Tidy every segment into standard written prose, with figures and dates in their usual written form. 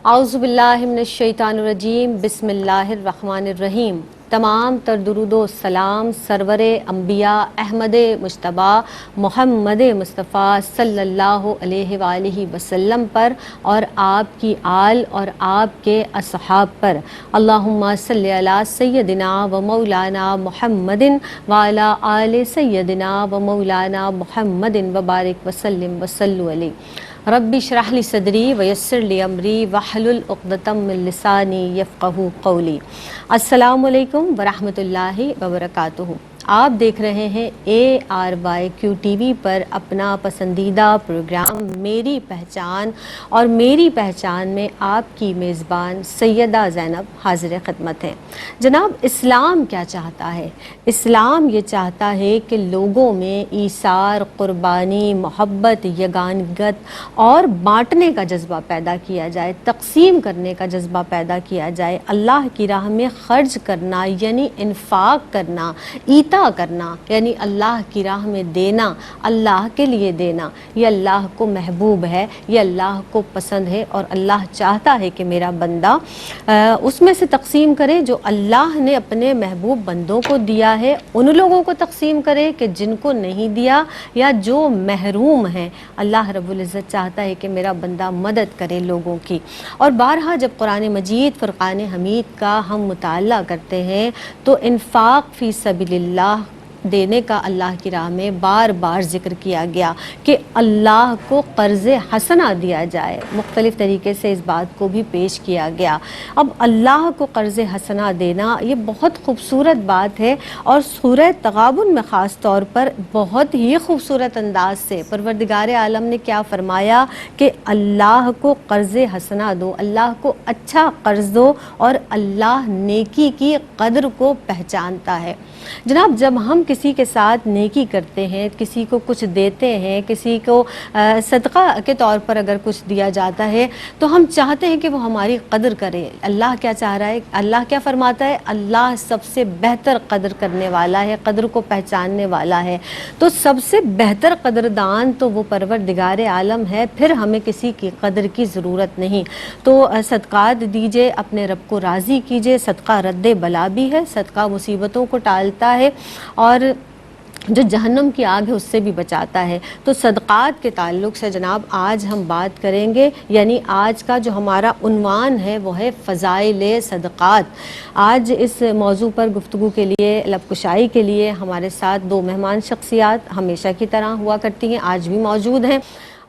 اعوذ باللہ من الشیطان الرجیم بسم اللہ الرحمن الرحیم۔ تمام تر درود و سلام سرور انبیاء احمد مجتبی محمد مصطفیٰ صلی اللہ علیہ وآلہ وسلم پر اور آپ کی آل اور آپ کے اصحاب پر۔ اللہم صلی علی سیدنا و مولانا محمد وعلی آل سیدنا و مولانا محمد وبارک وسلم وصلوا علیہ۔ رب اشرح لی صدری ویسر لی امری واحلل عقدۃ من لسانی یفقہوا قولی۔ السلام علیکم ورحمۃ اللہ وبرکاتہ۔ آپ دیکھ رہے ہیں ARYQ TV پر اپنا پسندیدہ پروگرام میری پہچان، اور میری پہچان میں آپ کی میزبان سیدہ زینب حاضر خدمت ہیں۔ جناب، اسلام کیا چاہتا ہے؟ اسلام یہ چاہتا ہے کہ لوگوں میں ایثار، قربانی، محبت، یگانگت اور بانٹنے کا جذبہ پیدا کیا جائے، تقسیم کرنے کا جذبہ پیدا کیا جائے، اللہ کی راہ میں خرچ کرنا یعنی انفاق کرنا، ایتا کرنا یعنی اللہ کی راہ میں دینا، اللہ کے لیے دینا، یہ اللہ کو محبوب ہے، یہ اللہ کو پسند ہے، اور اللہ چاہتا ہے کہ میرا بندہ اس میں سے تقسیم کرے جو اللہ نے اپنے محبوب بندوں کو دیا ہے، ان لوگوں کو تقسیم کرے کہ جن کو نہیں دیا یا جو محروم ہیں۔ اللہ رب العزت چاہتا ہے کہ میرا بندہ مدد کرے لوگوں کی۔ اور بارہا جب قرآن مجید فرقان حمید کا ہم مطالعہ کرتے ہیں تو انفاق فی سبیل اللہ دینے کا اللہ کی راہ میں بار بار ذکر کیا گیا کہ اللہ کو قرض حسنہ دیا جائے، مختلف طریقے سے اس بات کو بھی پیش کیا گیا۔ اب اللہ کو قرض حسنہ دینا یہ بہت خوبصورت بات ہے، اور سورہ تغابن میں خاص طور پر بہت ہی خوبصورت انداز سے پروردگار عالم نے کیا فرمایا کہ اللہ کو قرض حسنہ دو، اللہ کو اچھا قرض دو، اور اللہ نیکی کی قدر کو پہچانتا ہے۔ جناب، جب ہم کسی کے ساتھ نیکی کرتے ہیں، کسی کو کچھ دیتے ہیں، کسی کو صدقہ کے طور پر اگر کچھ دیا جاتا ہے تو ہم چاہتے ہیں کہ وہ ہماری قدر کرے۔ اللہ کیا چاہ رہا ہے؟ اللہ کیا فرماتا ہے؟ اللہ سب سے بہتر قدر کرنے والا ہے، قدر کو پہچاننے والا ہے۔ تو سب سے بہتر قدردان تو وہ پروردگار عالم ہے، پھر ہمیں کسی کی قدر کی ضرورت نہیں۔ تو صدقات دیجئے، اپنے رب کو راضی کیجئے۔ صدقہ رد بلا بھی ہے، صدقہ مصیبتوں کو ٹالتا ہے اور جو جہنم کی آگ ہے اس سے بھی بچاتا ہے۔ تو صدقات کے تعلق سے جناب آج ہم بات کریں گے، یعنی آج کا جو ہمارا عنوان ہے وہ ہے فضائل صدقات۔ آج اس موضوع پر گفتگو کے لیے، لب کشائی کے لیے ہمارے ساتھ دو مہمان شخصیات ہمیشہ کی طرح ہوا کرتی ہیں، آج بھی موجود ہیں۔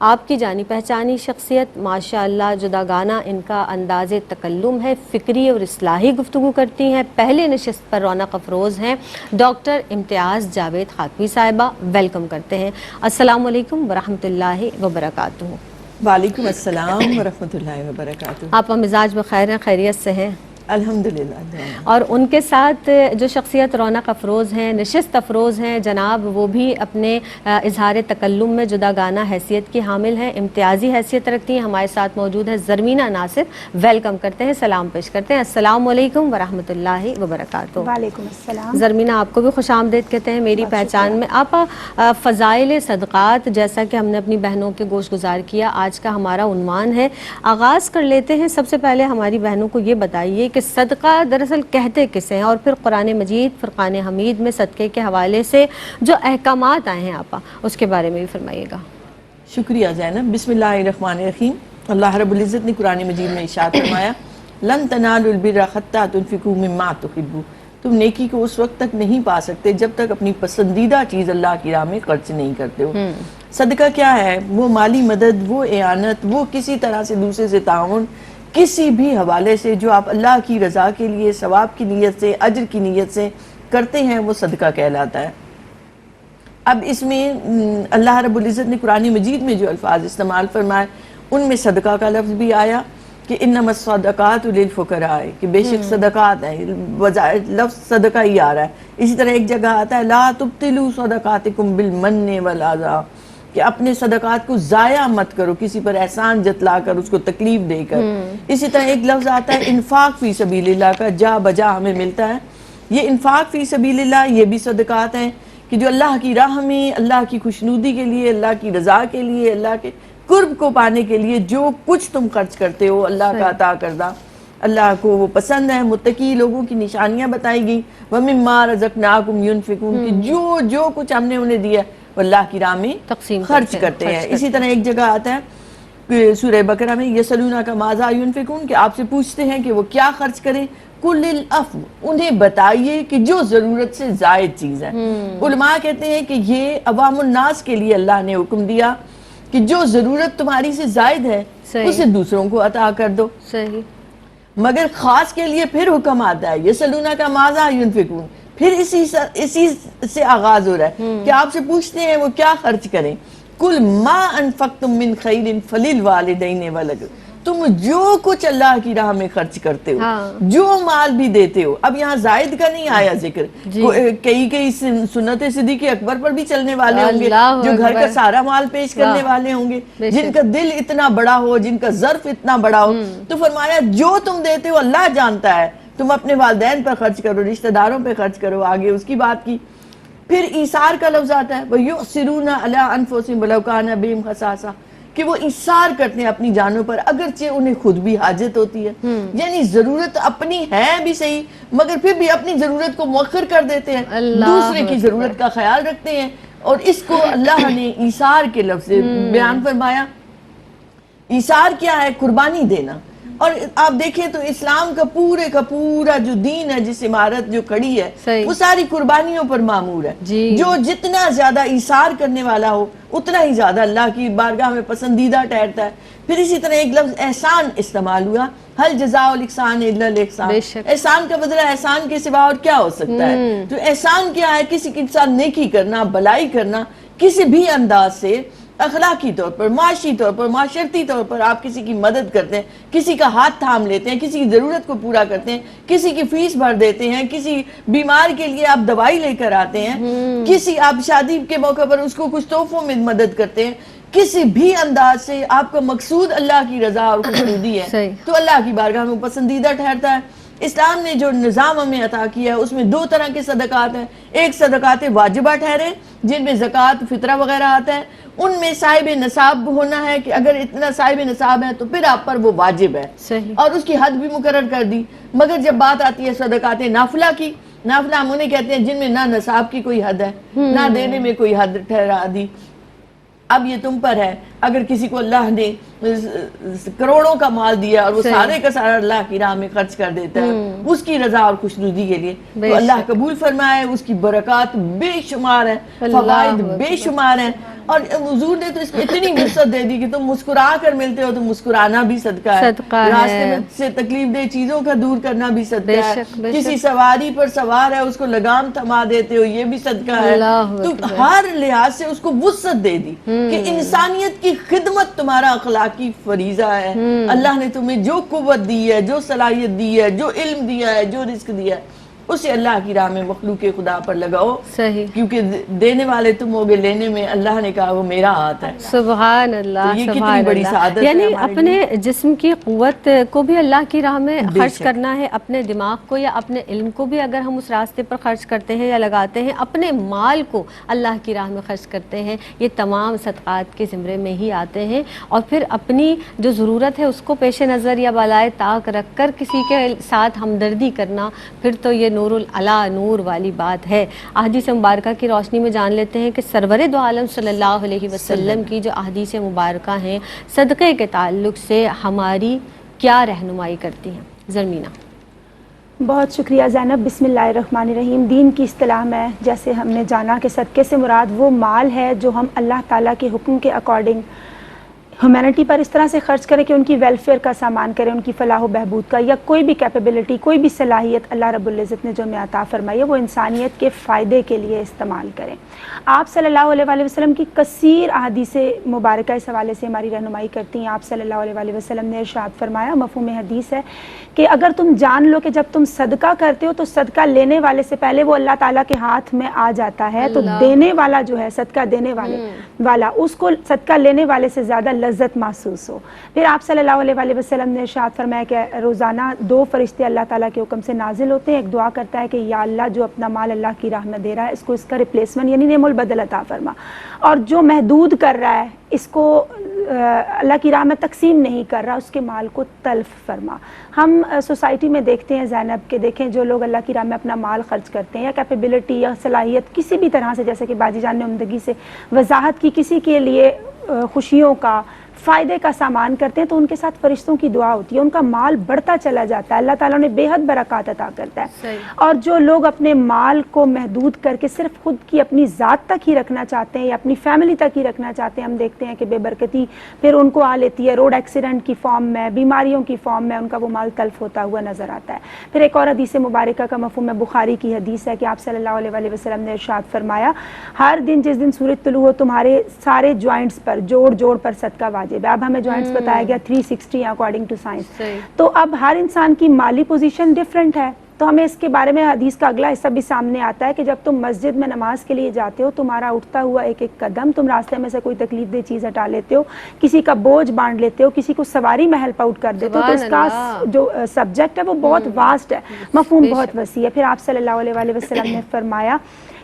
آپ کی جانی پہچانی شخصیت، ماشاءاللہ جداگانہ ان کا انداز تکلم ہے، فکری اور اصلاحی گفتگو کرتی ہیں۔ پہلے نشست پر رونق افروز ہیں ڈاکٹر امتیاز جاوید خاکوی صاحبہ، ویلکم کرتے ہیں۔ السلام علیکم ورحمۃ اللہ وبرکاتہ۔ وعلیکم السلام ورحمۃ اللہ وبرکاتہ۔ آپ کا مزاج بخیر ہیں، خیریت سے ہیں؟ الحمدللہ۔ اور ان کے ساتھ جو شخصیت رونق افروز ہیں، نشست افروز ہیں جناب، وہ بھی اپنے اظہار تکلم میں جداگانہ حیثیت کی حامل ہیں، امتیازی حیثیت رکھتی ہیں۔ ہمارے ساتھ موجود ہے زرمینہ ناصر، ویلکم کرتے ہیں، سلام پیش کرتے ہیں۔ السلام علیکم ورحمۃ اللہ وبرکاتہ۔ وعلیکم السلام۔ زرمینہ، آپ کو بھی خوش آمدید کہتے ہیں میری پہچان میں۔ آپ فضائل صدقات، جیسا کہ ہم نے اپنی بہنوں کے گوش گزار کیا، آج کا ہمارا عنوان ہے۔ آغاز کر لیتے ہیں، سب سے پہلے ہماری بہنوں کو یہ بتائیے کہ صدقہ دراصل کہتے کسے ہیں، اور پھر قرآن مجید فرقان حمید میں صدقے کے حوالے سے جو احکامات آئے ہیں آپا اس کے بارے میں بھی فرمائیے گا۔ شکریہ زینب۔ بسم اللہ الرحمن الرحیم۔ اللہ رب العزت نے قرآن مجید میں ارشاد فرمایا، لن تنالوا البر حتی تنفقوا مما تحبون۔ تم نیکی کو اس وقت تک نہیں پا سکتے جب تک اپنی پسندیدہ چیز اللہ کی راہ میں خرچ نہیں کرتے ہو۔ صدقہ کیا ہے؟ وہ مالی مدد، وہ اعانت، وہ کسی طرح سے دوسرے سے تعاون، کسی بھی حوالے سے جو آپ اللہ کی رضا کے لیے، ثواب کی نیت سے، اجر کی نیت سے کرتے ہیں، وہ صدقہ کہلاتا ہے۔ اب اس میں اللہ رب العزت نے قرآن مجید میں جو الفاظ استعمال فرمائے ان میں صدقہ کا لفظ بھی آیا کہ انما الصدقات للفقراء، کہ بے شک صدقات ہیں، لفظ صدقہ ہی آ رہا ہے۔ اسی طرح ایک جگہ آتا ہے لا تبطلوا صدقاتکم بالمن والاذى، کہ اپنے صدقات کو ضائع مت کرو کسی پر احسان جتلا کر، اس کو تکلیف دے کر۔ اسی طرح ایک لفظ آتا ہے انفاق فی سبیل اللہ کا، جا بجا ہمیں ملتا ہے۔ یہ انفاق فی سبیل اللہ یہ بھی صدقات ہیں کہ جو اللہ کی راہ میں، اللہ کی خوشنودی کے لیے، اللہ کی رضا کے لیے، اللہ کے قرب کو پانے کے لیے جو کچھ تم خرچ کرتے ہو اللہ کا عطا کردہ، اللہ کو وہ پسند ہے۔ متقی لوگوں کی نشانیاں بتائی گئی، وَمِمَّا رَزَقْنَاكُمْ يُنْفِقُونَ، کہ جو کچھ ہم نے انہیں دیا وہ اللہ کی راہ میں تقسیم خرچ کرتے ہیں۔ اسی طرح ایک جگہ آتا ہے سورہ بقرہ میں، یسألونک ماذا ينفقون، کہ آپ سے پوچھتے ہیں کہ وہ کیا خرچ کریں، قُلِ الْعَفْوَ، انہیں بتائیے کہ جو ضرورت سے زائد چیز ہے۔ علماء کہتے ہیں کہ یہ عوام الناس کے لیے اللہ نے حکم دیا کہ جو ضرورت تمہاری سے زائد ہے اسے دوسروں کو عطا کر دو۔ صحیح۔ مگر خاص کے لیے پھر حکم آتا ہے یسألونک ماذا ينفقون، پھر اسی سے آغاز ہو رہا ہے کہ آپ سے پوچھتے ہیں وہ کیا خرچ کریں۔ قُلْ مَا أَنفَقْتُم مِّن خَيْرٍ فَلِلْوَالِدَيْنِ وَالْأَقْرَبِينَ، تم جو کچھ اللہ کی راہ میں خرچ کرتے ہو، جو مال بھی دیتے ہو، اب یہاں زائد کا نہیں آیا ذکر، کئی سنت صدیق اکبر پر بھی چلنے والے ہوں گے جو گھر کا سارا مال پیش کرنے والے ہوں گے، جن کا دل اتنا بڑا ہو، جن کا ظرف اتنا بڑا ہو، تو فرمایا جو تم دیتے ہو اللہ جانتا ہے، تم اپنے والدین پر خرچ کرو، رشتہ داروں پہ خرچ کرو، آگے اس کی بات کی۔ پھر ایثار کا لفظ آتا ہے وَيُؤْثِرُونَ عَلَىٰ أَنفُسِهِمْ وَلَوْ كَانَ بِهِمْ خَصَاصَةٌ، کہ وہ ایثار کرتے ہیں اپنی جانوں پر اگرچہ انہیں خود بھی حاجت ہوتی ہے، یعنی ضرورت اپنی ہے بھی صحیح مگر پھر بھی اپنی ضرورت کو مؤخر کر دیتے ہیں، دوسرے کی ضرورت کا خیال رکھتے ہیں، اور اس کو اللہ نے ایثار کے لفظ سے بیان فرمایا۔ ایثار کیا ہے؟ قربانی دینا۔ اور آپ دیکھیں تو اسلام کا پورا جو دین ہے، جس عمارت جو کھڑی ہے وہ ساری قربانیوں پر معمور ہے۔ جو جتنا زیادہ ایثار کرنے والا ہو اتنا ہی زیادہ اللہ کی بارگاہ میں پسندیدہ ٹھہرتا ہے۔ پھر اسی طرح ایک لفظ احسان استعمال ہوا، هل جزاء الاحسان الا الاحسان، احسان کا بدلہ احسان کے سوا اور کیا ہو سکتا ہے؟ تو احسان کیا ہے؟ کسی کے ساتھ نیکی کرنا، بلائی کرنا، کسی بھی انداز سے، اخلاقی طور پر، معاشی طور پر، معاشرتی طور پر آپ کسی کی مدد کرتے ہیں، کسی کا ہاتھ تھام لیتے ہیں، کسی کی ضرورت کو پورا کرتے ہیں، کسی کی فیس بھر دیتے ہیں، کسی بیمار کے لیے آپ دوائی لے کر آتے ہیں، کسی آپ شادی کے موقع پر اس کو کچھ تحفوں میں مدد کرتے ہیں، کسی بھی انداز سے آپ کا مقصود اللہ کی رضا اور خوشنودی ہے تو اللہ کی بارگاہ میں پسندیدہ ٹھہرتا ہے۔ اسلام نے جو نظام ہمیں عطا کیا ہے اس میں دو طرح کے صدقات ہیں، ایک صدقات واجبہ ٹھہرے جن میں زکوٰۃ، فطرہ وغیرہ آتا ہے، ان میں صاحب نصاب ہونا ہے کہ اگر اتنا صاحب نصاب ہے تو پھر آپ پر وہ واجب ہے اور اس کی حد بھی مقرر کر دی۔ مگر جب بات آتی ہے صدقات نافلہ کی، نافلہ ہم انہیں کہتے ہیں جن میں نہ نصاب کی کوئی حد ہے نہ دینے میں کوئی حد ٹھہرا دی۔ اب یہ تم پر ہے، اگر کسی کو اللہ نے کروڑوں کا مال دیا اور وہ سارے کا سارا اللہ کی راہ میں خرچ کر دیتا ہے اس کی رضا اور خوشنودی کے لیے تو اللہ قبول فرمائے، اس کی برکات بے شمار ہیں، فوائد بے شمار ہیں، اور حضور نے تو اس کو اتنی وسعت دے دی کہ تم مسکرا کر ملتے ہو تو مسکرانا بھی صدقہ ہے، راستے میں سے تکلیف دہ چیزوں کا دور کرنا بھی صدقہ ہے، کسی سواری پر سوار ہے اس کو لگام تھما دیتے ہو یہ بھی صدقہ ہے، تو ہر لحاظ سے اس کو وسعت دے دی کہ انسانیت کی خدمت تمہارا اخلاقی فریضہ ہے۔ اللہ نے تمہیں جو قوت دی ہے، جو صلاحیت دی ہے، جو علم دیا ہے، جو رزق دیا ہے اسے اللہ کی راہ میں مخلوق خدا پر لگاؤ، کیونکہ دینے والے تم ہوگے، لینے میں اللہ نے کہا وہ میرا ہاتھ ہے۔ سبحان اللہ، یہ کتنی بڑی سعادت ہے، یعنی اپنے جسم کی قوت کو بھی اللہ کی راہ میں خرچ کرنا ہے، اپنے دماغ کو یا اپنے علم کو بھی اگر ہم اس راستے پر خرچ کرتے ہیں یا لگاتے ہیں، اپنے مال کو اللہ کی راہ میں خرچ کرتے ہیں، یہ تمام صدقات کے زمرے میں ہی آتے ہیں۔ اور پھر اپنی جو ضرورت ہے اس کو پیش نظر یا بالائے طاق رکھ کر کسی کے ساتھ ہمدردی کرنا، پھر تو یہ نور العلا نور والی بات ہے۔ احادیث مبارکہ کی روشنی میں جان لیتے ہیں کہ سرور دو عالم صلی اللہ علیہ وسلم کی جو احادیث مبارکہ ہیں صدقے کے تعلق سے ہماری کیا رہنمائی کرتی ہیں؟ زرمینہ۔ بہت شکریہ زینب۔ بسم اللہ الرحمن الرحیم۔ دین کی اصطلاح میں جیسے ہم نے جانا کہ صدقے سے مراد وہ مال ہے جو ہم اللہ تعالیٰ کے حکم کے اکارڈنگ ہیومینٹی پر اس طرح سے خرچ کریں کہ ان کی ویلفیئر کا سامان کریں، ان کی فلاح و بہبود کا، یا کوئی بھی کیپیبلٹی، کوئی بھی صلاحیت اللہ رب العزت نے جو ہمیں عطا فرمائی ہے وہ انسانیت کے فائدے کے لیے استعمال کریں۔ آپ صلی اللہ علیہ وآلہ وسلم کی کثیر احادیث مبارکہ اس حوالے سے ہماری رہنمائی کرتی ہیں۔ آپ صلی اللہ علیہ وآلہ وسلم نے ارشاد فرمایا، مفہوم حدیث ہے کہ اگر تم جان لو کہ جب تم صدقہ کرتے ہو تو صدقہ لینے والے سے پہلے وہ اللہ تعالیٰ کے ہاتھ میں آ جاتا ہے، تو دینے والا جو ہے صدقہ دینے والا اس کو صدقہ لینے والے سے زیادہ لذت محسوس ہو۔ پھر آپ صلی اللہ علیہ وآلہ وسلم نے ارشاد فرمایا کہ روزانہ 2 فرشتے اللہ تعالیٰ کے حکم سے نازل ہوتے ہیں، ایک دعا کرتا ہے کہ یا اللہ جو اپنا مال اللہ کی راہ میں دے رہا ہے اس کو اس کا ریپلیسمنٹ یعنی نعم البدل عطا فرما، اور جو محدود کر رہا ہے اس کو اللہ کی راہ میں تقسیم نہیں کر رہا، اس کے مال کو تلف فرما۔ ہم سوسائٹی میں دیکھتے ہیں زینب کہ دیکھیں جو لوگ اللہ کی راہ میں اپنا مال خرچ کرتے ہیں یا کیپیبلٹی یا صلاحیت کسی بھی طرح سے، جیسے کہ باجی جان نے عمدگی سے وضاحت کی، کسی کے لیے خوشیوں کا فائدے کا سامان کرتے ہیں تو ان کے ساتھ فرشتوں کی دعا ہوتی ہے، ان کا مال بڑھتا چلا جاتا ہے، اللہ تعالیٰ نے بے حد برکات عطا کرتا ہے۔ اور جو لوگ اپنے مال کو محدود کر کے صرف خود کی اپنی ذات تک ہی رکھنا چاہتے ہیں یا اپنی فیملی تک ہی رکھنا چاہتے ہیں، ہم دیکھتے ہیں کہ بے برکتی پھر ان کو آ لیتی ہے، روڈ ایکسیڈنٹ کی فارم میں، بیماریوں کی فارم میں ان کا وہ مال تلف ہوتا ہوا نظر آتا ہے۔ پھر ایک اور حدیث مبارکہ کا مفہوم ہے، بخاری کی حدیث ہے کہ آپ صلی اللہ علیہ وسلم نے ارشاد فرمایا، ہر دن جس دن سورج طلوع ہو تمہارے سارے جوائنٹس پر جوڑ پر صدقہ واجب ہے۔ اب ہمیں جوائنٹس بتایا گیا 360 اکارڈنگ ٹو سائنس، تو اب ہر انسان کی مالی پوزیشن ڈیفرنٹ ہے، تو ہمیں اس کے بارے میں حدیث کا اگلا حصہ بھی سامنے آتا ہے کہ جب تم مسجد میں نماز کے لیے جاتے ہو، تمہارا اٹھتا ہوا ایک ایک قدم، تم راستے میں سے کوئی تکلیف دہ چیز ہٹا لیتے ہو، کسی کا بوجھ بانٹ لیتے ہو، کسی کو سواری میں ہیلپ آؤٹ کر دیتے ہو، تو اس کا جو سبجیکٹ ہے وہ بہت واسٹ ہے، مفہوم بہت وسیع ہے۔ پھر آپ صلی اللہ علیہ وسلم نے فرمایا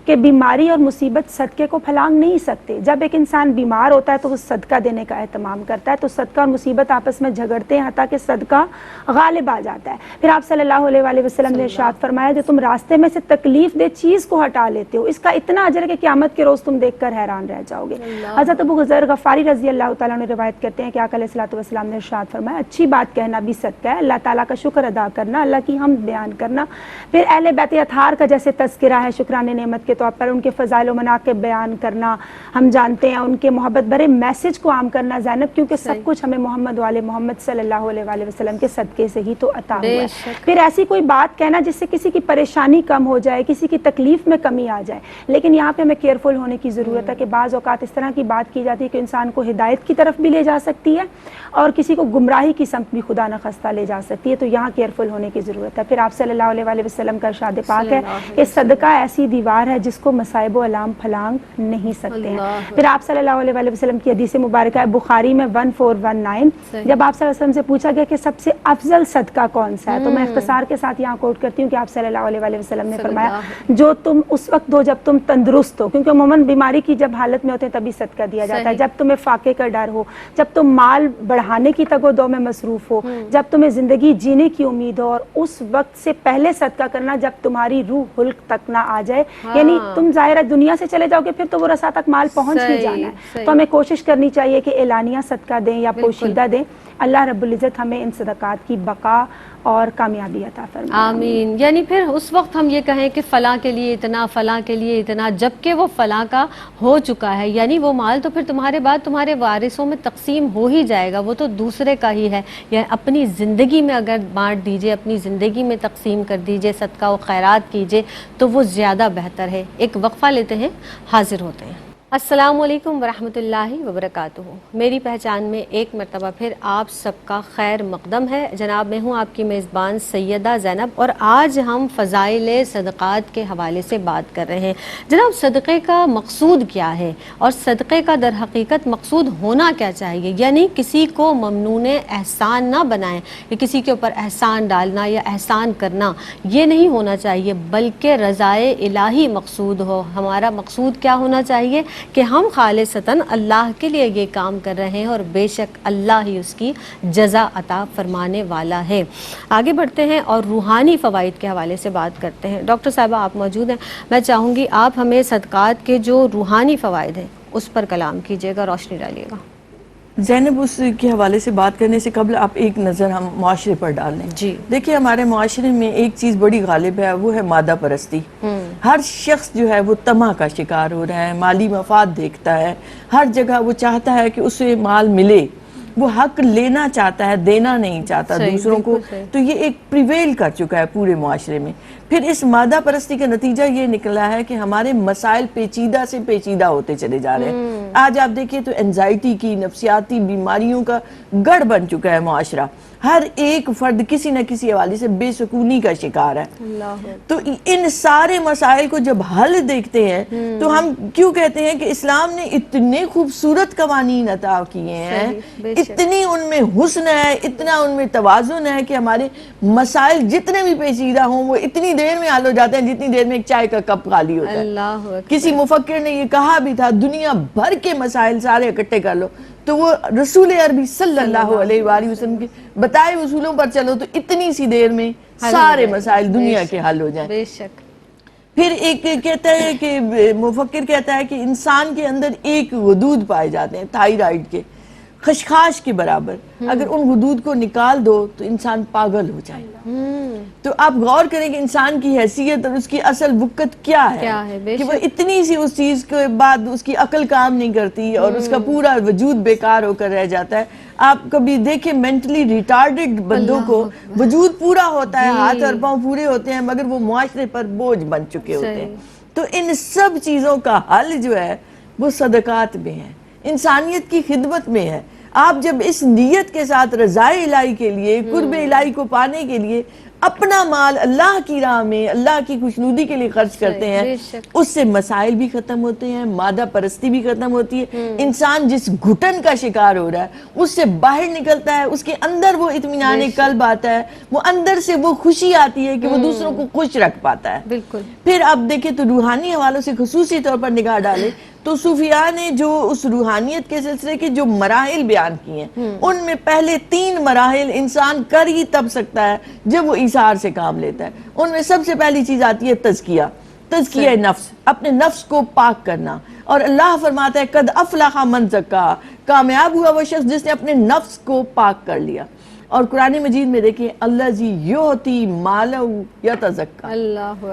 کہ بیماری اور مصیبت صدقے کو پھلانگ نہیں سکتے۔ جب ایک انسان بیمار ہوتا ہے تو وہ صدقہ دینے کا اہتمام کرتا ہے، تو صدقہ اور مصیبت آپس میں جھگڑتے ہیں حتیٰ کہ صدقہ غالب آ جاتا ہے۔ پھر آپ صلی اللہ علیہ وسلم نے ارشاد فرمایا، جو تم راستے میں سے تکلیف دہ چیز کو ہٹا لیتے ہو، اس کا اتنا اجر ہے کہ قیامت کے روز تم دیکھ کر حیران رہ جاؤ گے۔ حضرت ابو ذر غفاری رضی اللہ تعالیٰ نے روایت کرتے ہیں کہ آقا علیہ الصلوۃ والسلام نے ارشاد فرمایا، اچھی بات کہنا بھی صدقہ ہے، اللہ تعالیٰ کا شکر ادا کرنا، اللہ کی حمد بیان کرنا۔ پھر اہل بیت اطہار کا جیسے تذکرہ ہے شکران نعمت کے طور پر، ان کے فضائل و مناقب بیان کرنا، ہم جانتے ہیں ان کے محبت بھرے میسج کو عام کرنا زینب، کیونکہ سب کچھ ہمیں محمد والے محمد صلی اللہ علیہ وسلم کے صدقے سے ہی تو عطا ہوا ہے۔ پھر ایسی کوئی بات کہنا جس سے کسی کی پریشانی کم ہو جائے، کسی کی تکلیف میں کمی آ جائے، لیکن یہاں پہ ہمیں کیئرفل ہونے کی ضرورت ہے کہ بعض اوقات اس طرح کی بات کی جاتی ہے کہ انسان کو ہدایت کی طرف بھی لے جا سکتی ہے اور کسی کو گمراہی کی سمت بھی خدا نخواستہ لے جا سکتی ہے، تو یہاں کیئرفل ہونے کی ضرورت ہے۔ پھر آپ صلی اللہ علیہ وسلم کا ارشاد پاک ہے کہ صدقہ ایسی دیوار ہے جس کو مصائب و علام پھلانگ نہیں سکتے ہیں۔ پھر آپ صلی اللہ علیہ وسلم کی حدیث مبارکہ ہے بخاری میں 1419، جب آپ صلی اللہ علیہ وسلم سے پوچھا گیا کہ سب سے افضل صدقہ کون سا ہے، تو میں اختصار کے ساتھ یہاں کوٹ کرتی ہوں کہ آپ صلی اللہ علیہ وسلم نے فرمایا، جو تم اس وقت دو جب تم تندرست ہو، کیونکہ عموماً بیماری کی جب حالت میں ہوتے ہیں تبھی صدقہ دیا جاتا ہے، جب تمہیں فاقے کا ڈر ہو، جب تم مال بڑھانے کی تگ و دو میں مصروف ہو، جب تمہیں زندگی جینے کی امید ہو، اور اس وقت سے پہلے صدقہ کرنا جب تمہاری روح حلق تک نہ آ جائے، یعنی تم ظاہرہ دنیا سے چلے جاؤ گے پھر تو وہ رسا تک مال پہنچ ہی جانا ہے، تو ہمیں کوشش کرنی چاہیے کہ اعلانیہ صدقہ دیں یا پوشیدہ دیں۔ اللہ رب العزت ہمیں ان صدقات کی بقا اور کامیابی عطا فرمائے، آمین۔ یعنی پھر اس وقت ہم یہ کہیں کہ فلاں کے لیے اتنا، فلاں کے لیے اتنا، جبکہ وہ فلاں کا ہو چکا ہے، یعنی وہ مال تو پھر تمہارے بعد تمہارے وارثوں میں تقسیم ہو ہی جائے گا، وہ تو دوسرے کا ہی ہے، یعنی اپنی زندگی میں اگر بانٹ دیجئے، اپنی زندگی میں تقسیم کر دیجئے، صدقہ و خیرات کیجئے تو وہ زیادہ بہتر ہے۔ ایک وقفہ لیتے ہیں، حاضر ہوتے ہیں۔ السلام علیکم ورحمۃ اللہ وبرکاتہ۔ میری پہچان میں ایک مرتبہ پھر آپ سب کا خیر مقدم ہے۔ جناب میں ہوں آپ کی میزبان سیدہ زینب، اور آج ہم فضائل صدقات کے حوالے سے بات کر رہے ہیں۔ جناب صدقے کا مقصود کیا ہے اور صدقے کا در حقیقت مقصود ہونا کیا چاہیے؟ یعنی کسی کو ممنون احسان نہ بنائیں کہ کسی کے اوپر احسان ڈالنا یا احسان کرنا، یہ نہیں ہونا چاہیے، بلکہ رضائے الہی مقصود ہو۔ ہمارا مقصود کیا ہونا چاہیے کہ ہم خالصتاً اللہ کے لیے یہ کام کر رہے ہیں، اور بے شک اللہ ہی اس کی جزا عطا فرمانے والا ہے۔ آگے بڑھتے ہیں اور روحانی فوائد کے حوالے سے بات کرتے ہیں۔ ڈاکٹر صاحبہ آپ موجود ہیں، میں چاہوں گی آپ ہمیں صدقات کے جو روحانی فوائد ہیں اس پر کلام کیجیے گا، روشنی ڈالیے گا۔ زینب اس کے حوالے سے بات کرنے سے قبل آپ ایک نظر ہم معاشرے پر ڈال لیں۔ جی دیکھیں ہمارے معاشرے میں ایک چیز بڑی غالب ہے، وہ ہے مادہ پرستی۔ ہر شخص جو ہے وہ طمع کا شکار ہو رہا ہے، مالی مفاد دیکھتا ہے، ہر جگہ وہ چاہتا ہے کہ اسے مال ملے، وہ حق لینا چاہتا ہے، دینا نہیں چاہتا دوسروں کو، تو یہ ایک پریویل کر چکا ہے پورے معاشرے میں۔ پھر اس مادہ پرستی کا نتیجہ یہ نکلا ہے کہ ہمارے مسائل پیچیدہ سے پیچیدہ ہوتے چلے جا رہے ہیں۔ آج آپ دیکھیں تو انزائٹی کی، نفسیاتی بیماریوں کا گڑھ بن چکا ہے معاشرہ، ہر ایک فرد کسی نہ کسی حوالے سے بے سکونی کا شکار ہے۔ تو ان سارے مسائل کو جب حل دیکھتے ہیں تو ہم کیوں کہتے ہیں کہ اسلام نے اتنے خوبصورت قوانین عطا کیے ہیں، اتنی ان میں حسن ہے، اتنا ان میں توازن ہے کہ ہمارے مسائل جتنے بھی پیچیدہ ہوں وہ اتنی دیر دیر میں حل ہو جاتے ہیں جتنی دیر میں ایک چائے کا کپ خالی ہوتا ہے. اللہ اکبر. کسی مفکر نے یہ کہا بھی تھا دنیا بھر کے مسائل سارے اکٹھے کر لو تو وہ رسول عربی صلی اللہ علیہ وآلہ وسلم کے بتائے اصولوں پر چلو تو اتنی سی دیر میں سارے مسائل دنیا کے حل ہو جائیں. بے شک. پھر ایک کہتا ہے کہ مفکر کہتا ہے کہ انسان کے اندر ایک غدود پائے جاتے ہیں تھائرائیڈ کے خشخاش کے برابر. اگر ان غدود کو نکال دو تو انسان پاگل ہو جائے. تو آپ غور کریں کہ انسان کی حیثیت اور اس کی اصل وقت کیا ہے کہ وہ اتنی سی اس چیز کے بعد اس کی عقل کام نہیں کرتی اور اس کا پورا وجود بیکار ہو کر رہ جاتا ہے. آپ کبھی دیکھیں مینٹلی ریٹارڈڈ بندوں کو وجود پورا ہوتا ہے, ہاتھ اور پاؤں پورے ہوتے ہیں مگر وہ معاشرے پر بوجھ بن چکے ہوتے ہیں. تو ان سب چیزوں کا حل جو ہے وہ صدقات میں ہے, انسانیت کی خدمت میں ہے. آپ جب اس نیت کے ساتھ رضائے الہی کے لیے, قرب الہی کو پانے کے لیے اپنا مال اللہ کی راہ میں اللہ کی خوشنودی کے لیے خرچ کرتے ہیں, اس سے مسائل بھی ختم ہوتے ہیں, مادہ پرستی بھی ختم ہوتی ہے. انسان جس گھٹن کا شکار ہو رہا ہے اس سے باہر نکلتا ہے, اس کے اندر وہ اطمینان قلب آتا ہے, وہ اندر سے وہ خوشی آتی ہے کہ وہ دوسروں کو خوش رکھ پاتا ہے. بالکل. پھر آپ دیکھیں تو روحانی حوالوں سے خصوصی طور پر نگاہ ڈالیں تو صوفیاء نے جو اس روحانیت کے سلسلے کے جو مراحل بیان کیے ہیں ان میں پہلے 3 مراحل انسان کر ہی تب سکتا ہے جب وہ ایثار سے کام لیتا ہے. ان میں سب سے پہلی چیز آتی ہے تزکیہ نفس, اپنے نفس کو پاک کرنا. اور اللہ فرماتا ہے قد افلح من زکا, کامیاب ہوا وہ شخص جس نے اپنے نفس کو پاک کر لیا. اور قرآن مجید میں دیکھیں الذی یؤتی مالہ یتزکا,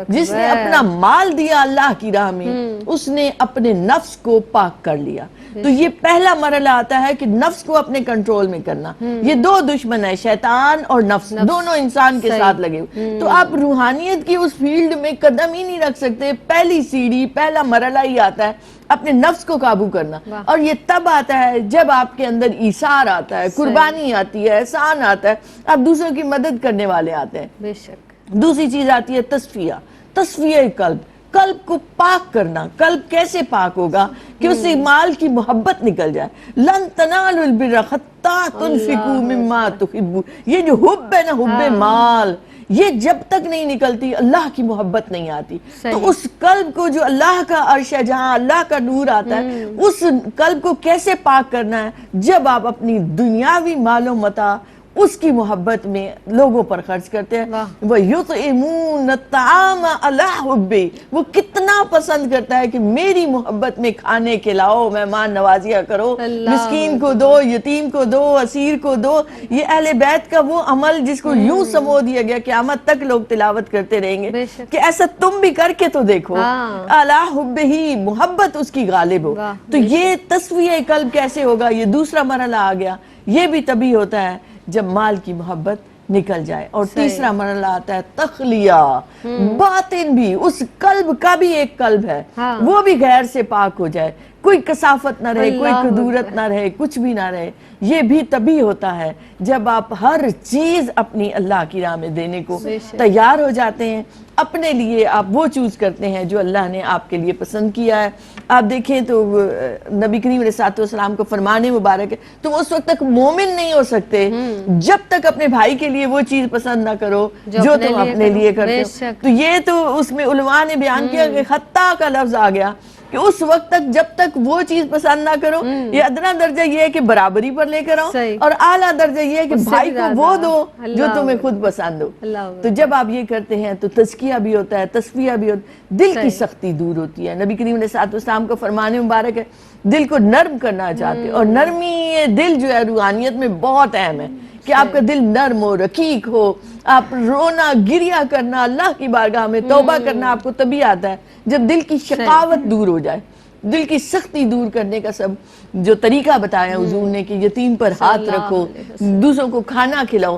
جس نے اپنا مال دیا اللہ کی راہ میں اس نے اپنے نفس کو پاک کر لیا. تو یہ پہلا مرحلہ آتا ہے کہ نفس کو اپنے کنٹرول میں کرنا. یہ 2 دشمن ہیں, شیطان اور نفس, دونوں انسان کے ساتھ لگے ہوئے. تو آپ روحانیت کی اس فیلڈ میں قدم ہی نہیں رکھ سکتے. پہلی سیڑھی, پہلا مرحلہ ہی آتا ہے اپنے نفس کو قابو کرنا. اور یہ تب آتا ہے جب آپ کے اندر ایثار آتا ہے, قربانی آتی ہے, احسان آتا ہے, آپ دوسروں کی مدد کرنے والے آتے ہیں. بے شک. دوسری چیز آتی ہے تصفیہ قلب, قلب کو پاک کرنا. قلب کیسے پاک ہوگا کہ اس سے مال کی محبت نکل جائے. لن تنالوا البر حتی تنفقوا مما تحبون, یہ جو حب ہے نا, حب مال, یہ جب تک نہیں نکلتی اللہ کی محبت نہیں آتی. تو اس قلب کو جو اللہ کا عرش ہے جہاں اللہ کا نور آتا ہے, اس قلب کو کیسے پاک کرنا ہے جب آپ اپنی دنیاوی مال و متاع اس کی محبت میں لوگوں پر خرچ کرتے ہیں. وَيُطْعِمُونَ الطَّعَامَ عَلَىٰ حُبِّهِ, وہ کتنا پسند کرتا ہے کہ میری محبت میں کھانے کھلاؤ, مہمان نوازیاں کرو, مسکین کو دو, یتیم کو دو, اسیر کو دو. یہ اہل بیت کا وہ عمل جس کو یوں سمو دیا گیا قیامت تک لوگ تلاوت کرتے رہیں گے کہ ایسا تم بھی کر کے تو دیکھو. عَلَىٰ حُبِّهِ, محبت اس کی غالب ہو. تو یہ تصفیہ قلب کیسے ہوگا, یہ دوسرا مرحلہ آ گیا. یہ بھی تبھی ہوتا ہے جب مال کی محبت نکل جائے. اور تیسرا مرحلہ آتا ہے تخلیہ, باطن بھی, اس قلب کا بھی ایک قلب ہے وہ بھی غیر سے پاک ہو جائے, کوئی کثافت نہ رہے, کوئی کدورت نہ رہے, کچھ بھی نہ رہے. یہ بھی تبھی ہوتا ہے جب آپ ہر چیز اپنی اللہ کی راہ میں دینے کو تیار ہو جاتے ہیں. اپنے لیے آپ وہ چوز کرتے ہیں جو اللہ نے آپ کے لیے پسند کیا ہے. آپ دیکھیں تو نبی کریم علیہ السلام کو فرمان مبارک ہے تم اس وقت تک مومن نہیں ہو سکتے جب تک اپنے بھائی کے لیے وہ چیز پسند نہ کرو جو تم اپنے لیے کرتے ہو. تو یہ تو اس میں علماء نے بیان کیا کہ خطا کا لفظ آ گیا کہ اس وقت تک جب تک وہ چیز پسند نہ کرو. یہ ادنا درجہ یہ ہے کہ برابری پر لے کر آؤ, اور اعلیٰ درجہ یہ ہے کہ بھائی کو وہ دو جو تمہیں خود پسند ہو. تو جب آپ یہ کرتے ہیں تو تزکیہ بھی ہوتا ہے, تصفیہ بھی ہوتا ہے, دل کی سختی دور ہوتی ہے. نبی کریم علیہ السلام کا فرمان مبارک ہے دل کو نرم کرنا چاہتے, اور نرمی دل جو ہے روحانیت میں بہت اہم ہے کہ آپ کا دل نرم ہو, رقیق ہو. آپ رونا گریا کرنا, اللہ کی بارگاہ میں توبہ کرنا آپ کو تبھی آتا ہے جب دل کی شقاوت دور ہو جائے. دل کی سختی دور کرنے کا سب جو طریقہ بتایا حضور نے کہ یتیم پر ہاتھ رکھو, دوسروں کو کھانا کھلاؤ,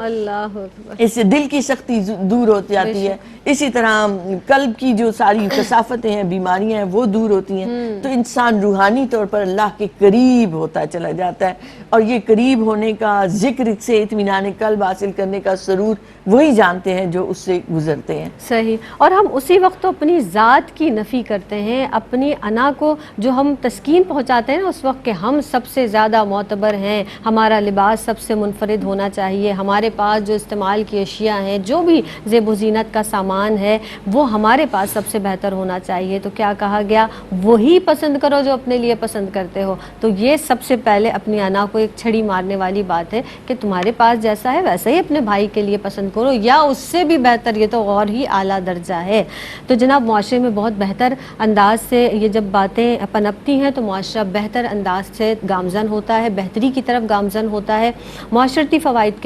اس سے دل کی سختی دور ہو جاتی ہے. اسی طرح قلب کی جو ساری کثافتیں ہیں, بیماریاں ہیں, وہ دور ہوتی ہیں. تو انسان روحانی طور پر اللہ کے قریب ہوتا چلا جاتا ہے, اور یہ قریب ہونے کا ذکر سے اطمینان قلب حاصل کرنے کا سرور وہی جانتے ہیں جو اس سے گزرتے ہیں. صحیح. اور ہم اسی وقت تو اپنی ذات کی نفی کرتے ہیں, اپنی انا کو جو ہم تسکین پہنچاتے ہیں نا اس وقت کہ ہم سب سے زیادہ معتبر ہیں, ہمارا لباس سب سے منفرد ہونا چاہیے, ہمارے پاس جو استعمال کی اشیاء ہیں, جو بھی زیب و زینت کا سامان سامان ہے وہ ہمارے پاس سب سے بہتر ہونا چاہیے. تو کیا کہا گیا, وہی پسند کرو جو اپنے لیے پسند کرتے ہو. تو یہ سب سے پہلے اپنی انا کو ایک چھڑی مارنے والی بات ہے کہ تمہارے پاس جیسا ہے ویسا ہی اپنے بھائی کے لیے پسند کرو, یا اس سے بھی بہتر, یہ تو اور ہی اعلیٰ درجہ ہے. تو جناب معاشرے میں بہت بہتر انداز سے یہ جب باتیں پنپتی ہیں تو معاشرہ بہتر انداز سے گامزن ہوتا ہے, بہتری کی طرف گامزن ہوتا ہے. معاشرتی فوائد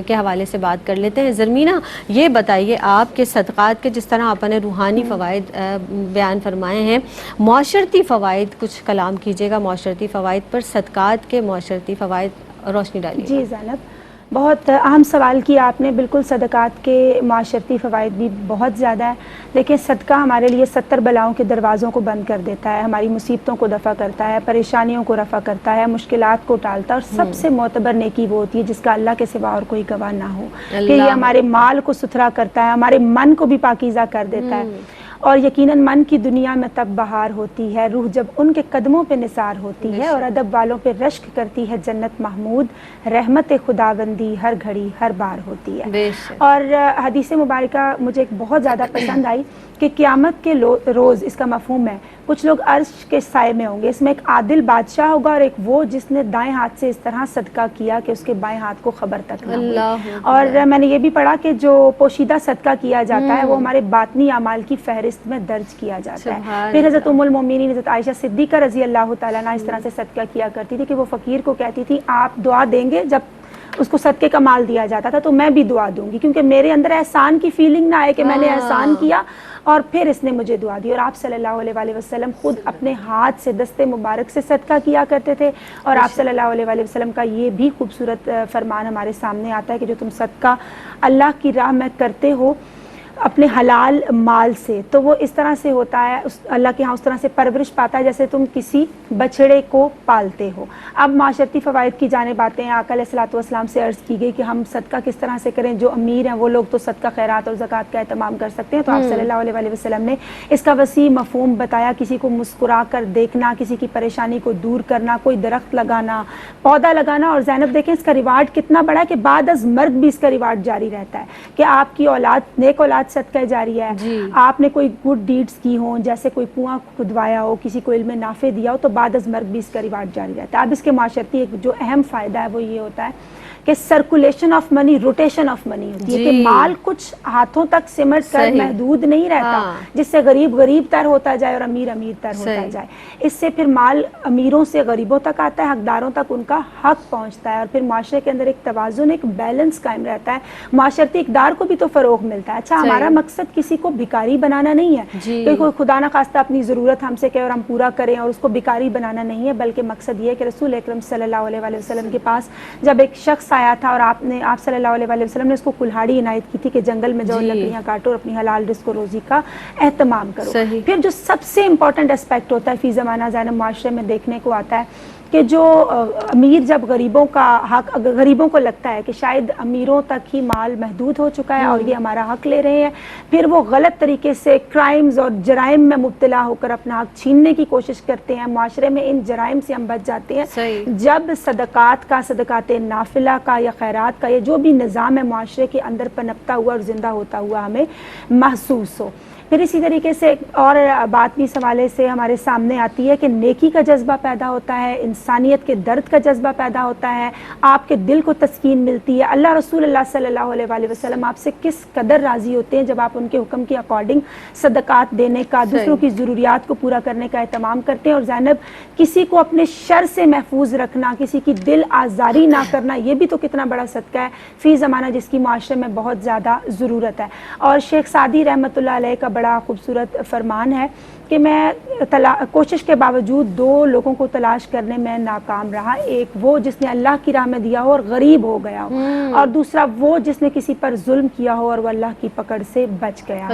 کے حوالے سے بات کر لیتے ہیں. زرمینہ, یہ بتائیے آپ کے صدقات کے جس طرح آپ نے روحانی فوائد بیان فرمائے ہیں, معاشرتی فوائد کچھ کلام کیجیے گا معاشرتی فوائد پر, صدقات کے معاشرتی فوائد روشنی ڈالیے. جی زینب, بہت اہم سوال کیا آپ نے. بالکل صدقات کے معاشرتی فوائد بھی بہت زیادہ ہے, لیکن صدقہ ہمارے لیے 70 بلاؤں کے دروازوں کو بند کر دیتا ہے, ہماری مصیبتوں کو دفع کرتا ہے, پریشانیوں کو رفع کرتا ہے, مشکلات کو ٹالتا ہے. اور سب سے معتبر نیکی وہ ہوتی ہے جس کا اللہ کے سوا اور کوئی گواہ نہ ہو, کہ یہ ہمارے مال کو ستھرا کرتا ہے, ہمارے من کو بھی پاکیزہ کر دیتا ہے. اور یقیناً من کی دنیا میں تب بہار ہوتی ہے, روح جب ان کے قدموں پہ نثار ہوتی ہے, اور ادب والوں پہ رشک کرتی ہے جنت محمود, رحمت خداوندی ہر گھڑی ہر بار ہوتی ہے. اور حدیث مبارکہ مجھے ایک بہت زیادہ پسند آئی کہ قیامت کے روز اس کا مفہوم ہے, کچھ لوگ عرش کے سائے میں ہوں گے, اس میں ایک عادل بادشاہ ہوگا اور ایک وہ جس نے دائیں ہاتھ سے اس طرح صدقہ کیا کہ اس کے بائیں ہاتھ کو خبر تک نہ ہوئی. اور میں نے یہ بھی پڑھا کہ جو پوشیدہ صدقہ کیا جاتا ہے وہ ہمارے باطنی اعمال کی فہرست میں درج کیا جاتا ہے. پھر حضرت ام المومنین حضرت عائشہ صدیقہ رضی اللہ تعالیٰ عنہ اس طرح سے صدقہ کیا کرتی تھی کہ وہ فقیر کو کہتی تھی آپ دعا دیں گے, جب اس کو صدقے کا مال دیا جاتا تھا تو میں بھی دعا دوں گی, کیونکہ میرے اندر احسان کی فیلنگ نہ آئے کہ میں نے احسان کیا اور پھر اس نے مجھے دعا دی. اور آپ صلی اللہ علیہ وسلم خود اپنے ہاتھ سے دست مبارک سے صدقہ کیا کرتے تھے, اور آپ صلی اللہ علیہ وسلم کا یہ بھی خوبصورت فرمان ہمارے سامنے آتا ہے کہ جو تم صدقہ اللہ کی راہ میں کرتے ہو اپنے حلال مال سے, تو وہ اس طرح سے ہوتا ہے, اللہ کے ہاں اس طرح سے پرورش پاتا ہے جیسے تم کسی بچڑے کو پالتے ہو. اب معاشرتی فوائد کی جانب آتے ہیں. آقا علیہ الصلوۃ والسلام سے عرض کی گئی کہ ہم صدقہ کس طرح سے کریں, جو امیر ہیں وہ لوگ تو صدقہ خیرات اور زکوٰۃ کا اہتمام کر سکتے ہیں. تو آپ صلی اللہ علیہ وسلم نے اس کا وسیع مفہوم بتایا, کسی کو مسکرا کر دیکھنا, کسی کی پریشانی کو دور کرنا, کوئی درخت لگانا, پودا لگانا. اور زینب دیکھیں اس کا ریوارڈ کتنا بڑا ہے کہ بعد از مرگ بھی اس کا ریوارڈ جاری رہتا ہے, کہ آپ کی اولاد نیک اولاد صدقہ جاری ہے. آپ نے کوئی گڈ ڈیڈز کی ہوں, جیسے کوئی کنواں کھدوایا ہو, کسی کو علم نافع دیا ہو, تو بعد از مرگ بھی اس کا ریوارڈ جاری رہتا ہے. اب اس کے معاشرتی ایک جو اہم فائدہ ہے وہ یہ ہوتا ہے کہ circulation of money, rotation of money ہوتی ہے, کہ مال کچھ ہاتھوں تک سمٹ کر محدود نہیں رہتا جس سے غریب غریب تر ہوتا جائے اور امیر امیر تر ہوتا جائے. اس سے پھر مال امیروں سے غریبوں تک آتا ہے, حقداروں تک ان کا حق پہنچتا ہے, اور پھر معاشرے کے اندر ایک توازن, ایک بیلنس قائم رہتا ہے, معاشرتی اقدار کو بھی تو فروغ ملتا ہے. اچھا, ہمارا مقصد کسی کو بھکاری بنانا نہیں ہے, کہ کوئی خدا نہ خواستہ اپنی ضرورت ہم سے کہے اور ہم پورا کریں, اور اس کو بھکاری بنانا نہیں ہے, بلکہ مقصد یہ ہے کہ رسول اکرم صلی اللہ علیہ وسلم کے پاس جب ایک شخص آیا تھا اور آپ صلی اللہ علیہ وسلم نے اس کو کلہاڑی عنایت کی تھی کہ جنگل میں جاؤ, لکڑیاں کاٹو اور اپنی حلال رزق و روزی کا اہتمام کرو. پھر جو سب سے امپورٹنٹ اسپیکٹ ہوتا ہے فی زمانہ زینب معاشرے میں دیکھنے کو آتا ہے کہ جو امیر جب غریبوں کا حق, غریبوں کو لگتا ہے کہ شاید امیروں تک ہی مال محدود ہو چکا ہے اور یہ ہمارا حق لے رہے ہیں, پھر وہ غلط طریقے سے کرائمز اور جرائم میں مبتلا ہو کر اپنا حق چھیننے کی کوشش کرتے ہیں. معاشرے میں ان جرائم سے ہم بچ جاتے ہیں جب صدقات کا, صدقات نافلہ کا یا خیرات کا, یہ جو بھی نظام ہے معاشرے کے اندر پنپتا ہوا اور زندہ ہوتا ہوا ہمیں محسوس ہو. پھر اسی طریقے سے اور بات بھی اس حوالے سے ہمارے سامنے آتی ہے کہ نیکی کا جذبہ پیدا ہوتا ہے, انسانیت کے درد کا جذبہ پیدا ہوتا ہے, آپ کے دل کو تسکین ملتی ہے. اللہ رسول اللہ صلی اللہ علیہ وسلم آپ سے کس قدر راضی ہوتے ہیں جب آپ ان کے حکم کے اکارڈنگ صدقات دینے کا, دوسروں کی ضروریات کو پورا کرنے کا اہتمام کرتے ہیں. اور زینب, کسی کو اپنے شر سے محفوظ رکھنا, کسی کی دل آزاری نہ کرنا, یہ بھی تو کتنا بڑا صدقہ ہے فی زمانہ جس کی معاشرے میں بہت زیادہ ضرورت ہے. اور شیخ سعدی رحمۃ اللہ علیہ کا بڑا خوبصورت فرمان ہے کہ میں کوشش کے باوجود 2 لوگوں کو تلاش کرنے میں ناکام رہا. ایک وہ جس نے اللہ کی راہ میں دیا ہو اور غریب ہو گیا ہو, اور دوسرا وہ جس نے کسی پر ظلم کیا ہو اور وہ اللہ کی پکڑ سے بچ گیا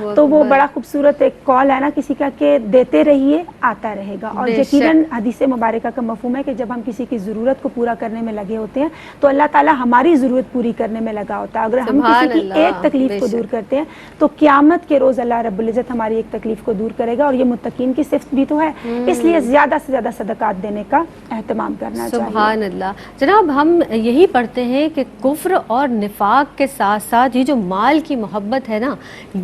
ہو. تو وہ بڑا خوبصورت ایک کال ہے نا کسی کا کہ دیتے رہیے آتا رہے گا. اور یقیناً حدیث مبارکہ کا مفہوم ہے کہ جب ہم کسی کی ضرورت کو پورا کرنے میں لگے ہوتے ہیں تو اللہ تعالیٰ ہماری ضرورت پوری کرنے میں لگا ہوتا ہے. اگر ہم کسی کی ایک تکلیف کو دور کرتے ہیں تو قیامت کے روز اللہ رب العزت ہماری ایک تکلیف کو دور کرے گا. جائے گا, اور یہ متقین کی صفت بھی تو ہے. اس لیے زیادہ سے زیادہ صدقات دینے کا اہتمام کرنا چاہیے. سبحان اللہ. جناب ہم یہی پڑھتے ہیں کہ کفر اور نفاق کے ساتھ ساتھ یہ جو مال کی محبت ہے نا,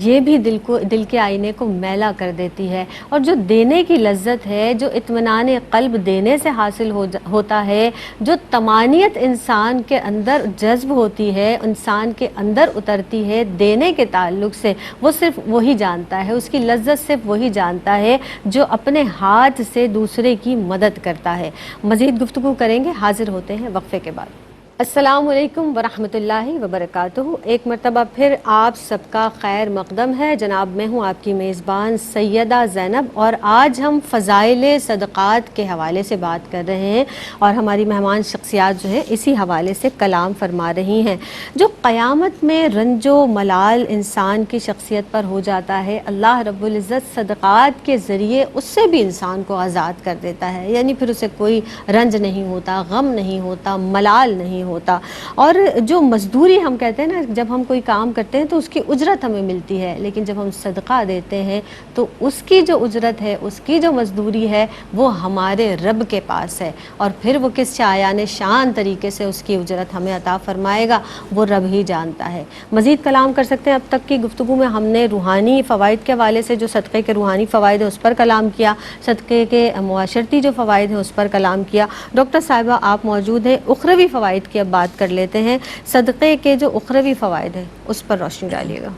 یہ بھی دل کے آئینے کو میلا کر دیتی ہے, اور جو دینے کی لذت ہے, جو اطمینان قلب دینے سے حاصل ہوتا ہے, جو طمانیت انسان کے اندر جذب ہوتی ہے, انسان کے اندر اترتی ہے دینے کے تعلق سے, وہ صرف وہی جانتا ہے, اس کی لذت صرف وہی جانتا ہے جو اپنے ہاتھ سے دوسرے کی مدد کرتا ہے. مزید گفتگو کریں گے, حاضر ہوتے ہیں وقفے کے بعد. السلام علیکم ورحمۃ اللہ وبرکاتہ. ایک مرتبہ پھر آپ سب کا خیر مقدم ہے. جناب میں ہوں آپ کی میزبان سیدہ زینب, اور آج ہم فضائل صدقات کے حوالے سے بات کر رہے ہیں, اور ہماری مہمان شخصیات جو ہیں اسی حوالے سے کلام فرما رہی ہیں. جو قیامت میں رنج و ملال انسان کی شخصیت پر ہو جاتا ہے, اللہ رب العزت صدقات کے ذریعے اس سے بھی انسان کو آزاد کر دیتا ہے. یعنی پھر اسے کوئی رنج نہیں ہوتا, غم نہیں ہوتا, ملال نہیں ہوتا. اور جو مزدوری ہم کہتے ہیں نا, جب ہم کوئی کام کرتے ہیں تو اس کی اجرت ہمیں ملتی ہے, لیکن جب ہم صدقہ دیتے ہیں تو اس کی جو اجرت ہے, اس کی جو مزدوری ہے, وہ ہمارے رب کے پاس ہے, اور پھر وہ کس شایان شان طریقے سے اس کی اجرت ہمیں عطا فرمائے گا وہ رب ہی جانتا ہے. مزید کلام کر سکتے ہیں. اب تک کی گفتگو میں ہم نے روحانی فوائد کے حوالے سے, جو صدقے کے روحانی فوائد ہیں اس پر کلام کیا, صدقے کے معاشرتی جو فوائد ہیں اس پر کلام کیا. ڈاکٹر صاحبہ آپ موجود ہیں, اخروی فوائد کی اب بات کر لیتے ہیں. صدقے کے جو اخروی فوائد ہیں اس پر روشنی ڈالیے گا.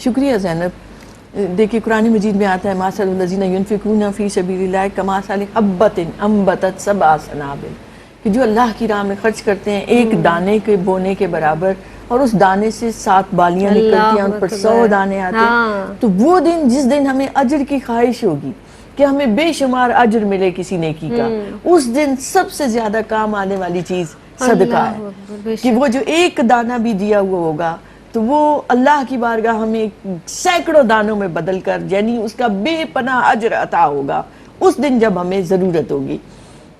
شکریہ زینب. دیکھیے قرآن مجید میں آتا ہے مَثَلُ الَّذِينَ يُنْفِقُونَ فِي سَبِيلِ اللَّهِ كَمَثَلِ حَبَّةٍ أَنبَتَتْ سَبْعَ سَنَابِلَ, کہ جو اللہ کی راہ میں خرچ کرتے ہیں ایک دانے کے بونے کے برابر, اور اس دانے سے 7 بالیاں نکلتی ہیں, ان پر 100 دانے آتے ہیں. تو وہ دن جس دن ہمیں اجر کی خواہش ہوگی کہ ہمیں بے شمار اجر ملے کسی نیکی کا, اس دن سب سے زیادہ کام آنے والی چیز صدقہ ہے. کہ وہ جو ایک دانہ بھی دیا ہوا ہوگا تو وہ اللہ کی بارگاہ ہمیں سینکڑوں دانوں میں بدل کر, یعنی اس کا بے پناہ اجر عطا ہوگا اس دن جب ہمیں ضرورت ہوگی.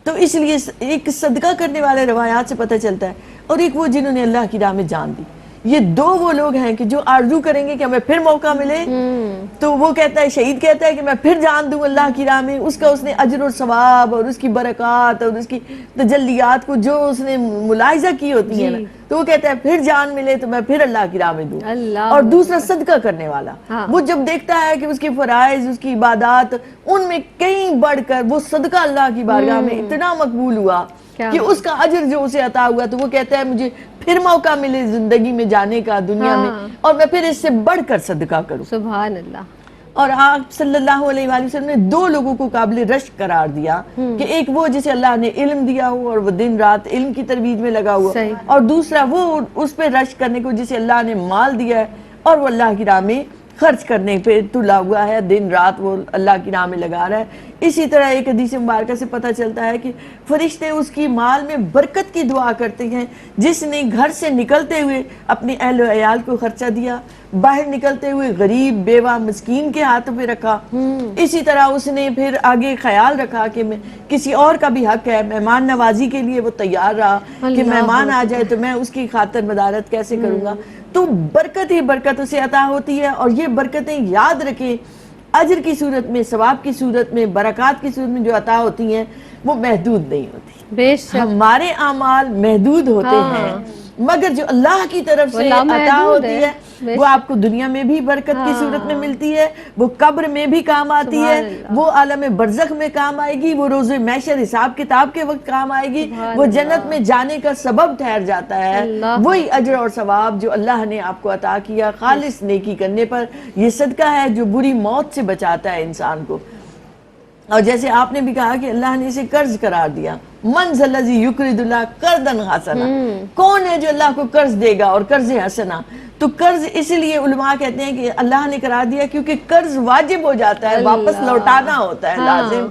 تو اس لیے ایک صدقہ کرنے والے روایات سے پتہ چلتا ہے, اور ایک وہ جنہوں نے اللہ کی راہ میں جان دی. یہ دو وہ لوگ ہیں کہ جو آرزو کریں گے کہ ہمیں پھر موقع ملے, تو وہ کہتا ہے, شہید کہتا ہے کہ میں پھر جان دوں اللہ کی راہ میں. اس کا اس نے اجر اور ثواب اور اس کی برکات اور اس کی تجلیات کو جو اس نے ملاحظہ کی ہوتی ہیں نا, تو وہ کہتا ہے پھر جان ملے تو میں پھر اللہ کی راہ میں دوں. اور دوسرا صدقہ کرنے والا, وہ جب دیکھتا ہے کہ اس کے فرائض, اس کی عبادات, ان میں کہیں بڑھ کر وہ صدقہ اللہ کی بارگاہ میں اتنا مقبول ہوا کہ اس کا اجر جو اسے عطا ہوا, تو وہ کہتا ہے مجھے پھر موقع ملے زندگی میں جانے کا, دنیا میں, اور میں پھر اس سے بڑھ کر صدقہ کروں. سبحان اللہ. اور آپ صلی اللہ علیہ وآلہ وسلم نے 2 لوگوں کو قابل رشک قرار دیا, کہ ایک وہ جسے اللہ نے علم دیا ہو اور وہ دن رات علم کی ترویج میں لگا ہوا, اور دوسرا وہ اس پہ رشک کرنے کو جسے اللہ نے مال دیا ہے اور وہ اللہ کی راہ میں خرچ کرنے پہ تلا ہوا ہے, دن رات وہ اللہ کی راہ میں لگا رہا ہے. اسی طرح ایک حدیث مبارکہ سے پتہ چلتا ہے کہ فرشتے اس کی مال میں برکت کی دعا کرتے ہیں, جس نے گھر سے نکلتے ہوئے اپنے اہل و عیال کو خرچہ دیا, باہر نکلتے ہوئے غریب, بیوہ, مسکین کے ہاتھوں پہ رکھا. اسی طرح اس نے پھر آگے خیال رکھا کہ کسی اور کا بھی حق ہے, مہمان نوازی کے لیے وہ تیار رہا کہ مہمان آ جائے تو میں اس کی خاطر مدارت کیسے کروں گا. تو برکت ہی برکت اسے عطا ہوتی ہے, اور یہ برکتیں یاد رکھیں اجر کی صورت میں, ثواب کی صورت میں, برکات کی صورت میں جو عطا ہوتی ہیں وہ محدود نہیں ہوتی. ہمارے اعمال محدود ہوتے ہیں, مگر جو اللہ کی طرف سے عطا ہوتی ہے وہ آپ کو دنیا میں بھی برکت کی صورت میں ملتی ہے, وہ قبر میں بھی کام آتی ہے, وہ عالم برزخ میں کام آئے گی, وہ روز محشر حساب کتاب کے وقت کام آئے گی, وہ جنت میں جانے کا سبب ٹھہر جاتا ہے. وہی اجر اور ثواب جو اللہ نے آپ کو عطا کیا خالص نیکی کرنے پر, یہ صدقہ ہے جو بری موت سے بچاتا ہے انسان کو. اور جیسے آپ نے بھی کہا کہ اللہ نے اسے قرض قرار دیا, من ذا الذی یقرض اللہ قرضا حسنا, کون ہے جو اللہ کو قرض دے گا, اور قرض حسنا. تو قرض اس لیے علماء کہتے ہیں کہ اللہ نے قرار دیا کیونکہ قرض واجب ہو جاتا ہے, واپس لوٹانا ہوتا ہے لازم.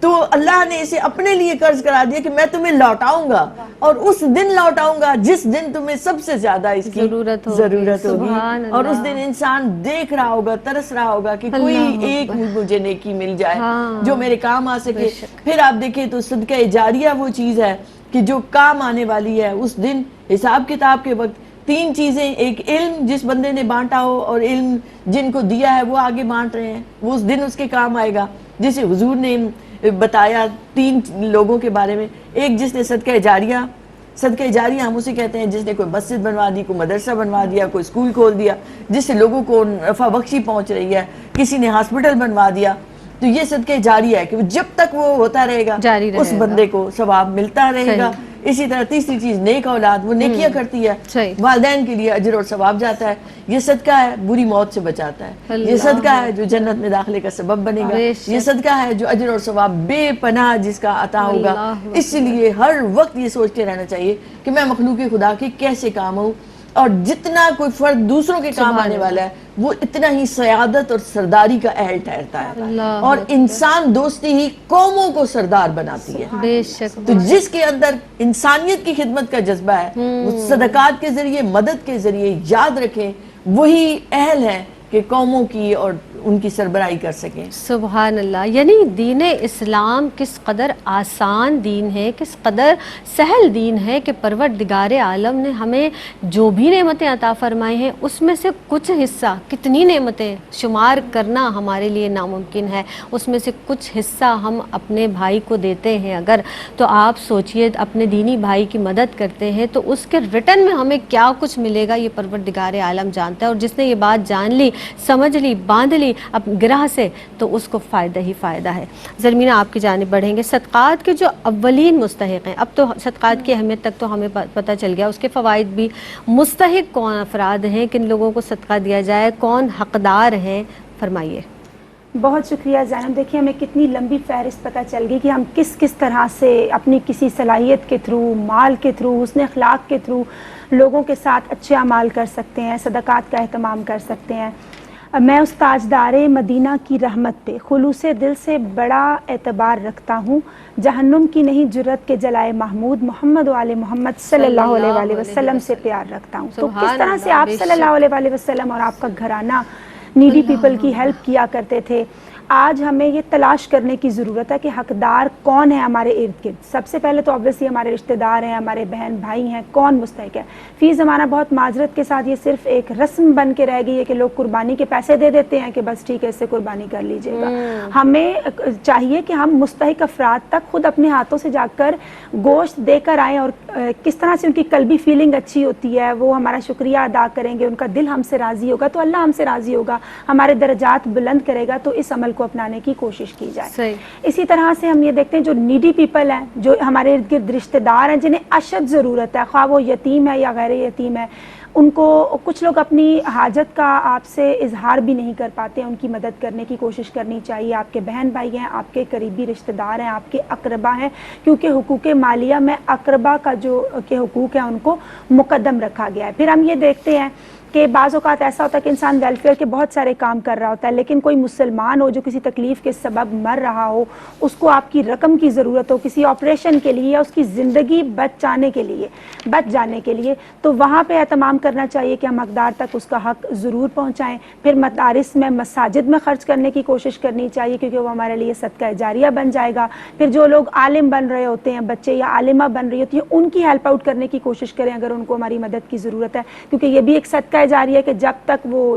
تو اللہ نے اسے اپنے لیے قرض قرار دیا کہ میں تمہیں لوٹاؤں گا, اور اس دن لوٹاؤں گا جس دن تمہیں سب سے زیادہ اس کی ضرورت ہوگی. اور اس دن انسان دیکھ رہا ہوگا, ترس رہا ہوگا کہ کوئی ایک مجھے نیکی مل جائے جو میرے کام آ سکے. پھر آپ دیکھیں تو صدقہ جاریہ وہ چیز ہے کہ جو کام آنے والی ہے اس دن حساب کتاب کے وقت, 3 چیزیں، ایک علم جس بندے نے بانٹا ہو اور علم جن کو دیا ہے وہ آگے بانٹ رہے ہیں، وہ اس دن اس کے کام آئے گا. جسے حضور نے بتایا 3 لوگوں کے بارے میں، ایک جس نے صدقہ جاریہ، صدقہ جاریہ ہم اسے کہتے ہیں جس نے کوئی مسجد بنوا دی، کوئی مدرسہ بنوا دیا، کوئی اسکول کھول دیا جس سے لوگوں کو نفع بخشی پہنچ رہی ہے، کسی نے ہاسپٹل بنوا دیا. تو یہ صدقہ جاریہ ہے کہ جب تک وہ ہوتا رہے گا جاری رہے اس گا، بندے کو ثواب ملتا رہے گا. اسی طرح تیسری چیز نیک اولاد، وہ نیکیاں کرتی ہے، صحیح. والدین کے لیے اجر اور ثواب جاتا ہے. یہ صدقہ ہے بری موت سے بچاتا ہے. یہ صدقہ ہے جو جنت میں داخلے کا سبب بنے گا. بے شک. یہ صدقہ ہے جو اجر اور ثواب بے پناہ جس کا عطا ہوگا. اللہ اس لیے ہر وقت یہ سوچتے رہنا چاہیے کہ میں مخلوق خدا کے کیسے کام ہوں، اور جتنا کوئی فرد دوسروں کے کام آنے والا ہے وہ اتنا ہی سیادت اور سرداری کا اہل ٹھہرتا ہے. اللہ اور انسان دوستی ہی قوموں کو سردار بناتی ہے. بے شک. تو جس کے اندر انسانیت کی خدمت کا جذبہ ہے وہ صدقات کے ذریعے، مدد کے ذریعے، یاد رکھیں وہی اہل ہے کہ قوموں کی اور ان کی سربراہی کر سکیں. سبحان اللہ. یعنی دین اسلام کس قدر آسان دین ہے، کس قدر سہل دین ہے کہ پروردگار عالم نے ہمیں جو بھی نعمتیں عطا فرمائی ہیں اس میں سے کچھ حصہ، کتنی نعمتیں شمار کرنا ہمارے لیے ناممکن ہے، اس میں سے کچھ حصہ ہم اپنے بھائی کو دیتے ہیں اگر، تو آپ سوچئے اپنے دینی بھائی کی مدد کرتے ہیں تو اس کے ریٹرن میں ہمیں کیا کچھ ملے گا یہ پروردگار عالم جانتا ہے. اور جس نے یہ بات جان لی، سمجھ لی، باندھ لی اب گرہ سے، تو اس کو فائدہ ہی فائدہ ہے. زرمینہ آپ کی جانب بڑھیں گے. صدقات کے جو اولین مستحق ہیں، اب تو صدقات کی اہمیت تک تو ہمیں پتہ چل گیا، اس کے فوائد بھی. مستحق کون افراد ہیں، کن لوگوں کو صدقہ دیا جائے، کون حقدار ہیں، فرمائیے. بہت شکریہ زینب. دیکھیے ہمیں کتنی لمبی فہرست پتہ چل گئی کہ ہم کس کس طرح سے اپنی کسی صلاحیت کے تھرو، مال کے تھرو، حسن اخلاق کے تھرو لوگوں کے ساتھ اچھے اعمال کر سکتے ہیں، صدقات کا اہتمام کر سکتے ہیں. میں اس تاجدار مدینہ کی رحمت پہ خلوص دل سے بڑا اعتبار رکھتا ہوں. جہنم کی نہیں جرت کے جلائے محمود محمد و آل محمد صلی اللہ علیہ وآلہ وسلم سے پیار رکھتا ہوں. تو کس طرح سے آپ صلی اللہ علیہ وآلہ وسلم اور آپ کا گھرانہ نیڈی پیپل کی ہیلپ کیا کرتے تھے، آج ہمیں یہ تلاش کرنے کی ضرورت ہے کہ حقدار کون ہے ہمارے ارد گرد. سب سے پہلے تو obviously ہمارے رشتہ دار ہیں، ہمارے بہن بھائی ہیں، کون مستحق ہے. فی زمانہ بہت معذرت کے ساتھ یہ صرف ایک رسم بن کے رہ گئی ہے کہ لوگ قربانی کے پیسے دے دیتے ہیں کہ بس ٹھیک ہے اس سے قربانی کر لیجئے گا. ہمیں چاہیے کہ ہم مستحق افراد تک خود اپنے ہاتھوں سے جا کر گوشت دے کر آئیں، اور کس طرح سے ان کی قلبی فیلنگ اچھی ہوتی ہے، وہ ہمارا شکریہ ادا کریں گے، ان کا دل ہم سے راضی ہوگا تو اللہ ہم سے راضی ہوگا، ہمارے درجات بلند کرے گا. تو اس عمل کو اپنانے کی کوشش کی جائے. صحیح. اسی طرح سے ہم یہ دیکھتے ہیں جو نیڈی پیپل ہیں، جو ہمارے ارد گرد رشتہ دار ہیں جنہیں اشد ضرورت ہے، خواہ وہ یتیم ہے یا غیر یتیم ہے، ان کو کچھ لوگ اپنی حاجت کا آپ سے اظہار بھی نہیں کر پاتے، ان کی مدد کرنے کی کوشش کرنی چاہیے. آپ کے بہن بھائی ہیں، آپ کے قریبی رشتہ دار ہیں، آپ کے اقربا ہیں، کیونکہ حقوق مالیہ میں اقربا کا جو کے حقوق ہیں ان کو مقدم رکھا گیا ہے. پھر ہم یہ دیکھتے ہیں کہ بعض اوقات ایسا ہوتا ہے کہ انسان ویلفیئر کے بہت سارے کام کر رہا ہوتا ہے، لیکن کوئی مسلمان ہو جو کسی تکلیف کے سبب مر رہا ہو، اس کو آپ کی رقم کی ضرورت ہو کسی آپریشن کے لیے یا اس کی زندگی بچ جانے کے لیے، تو وہاں پہ اہتمام کرنا چاہیے کہ ہم حقدار تک اس کا حق ضرور پہنچائیں. پھر مدارس میں، مساجد میں خرچ کرنے کی کوشش کرنی چاہیے کیونکہ وہ ہمارے لیے صدقہ جاریہ بن جائے گا. پھر جو لوگ عالم بن رہے ہوتے ہیں، بچے یا عالمہ بن رہی ہوتی ہیں، ان کی ہیلپ آؤٹ کرنے کی کوشش کریں اگر ان کو ہماری مدد کی ضرورت ہے، کیونکہ یہ بھی ایک صدقہ جاریہ ہے کہ جب تک وہ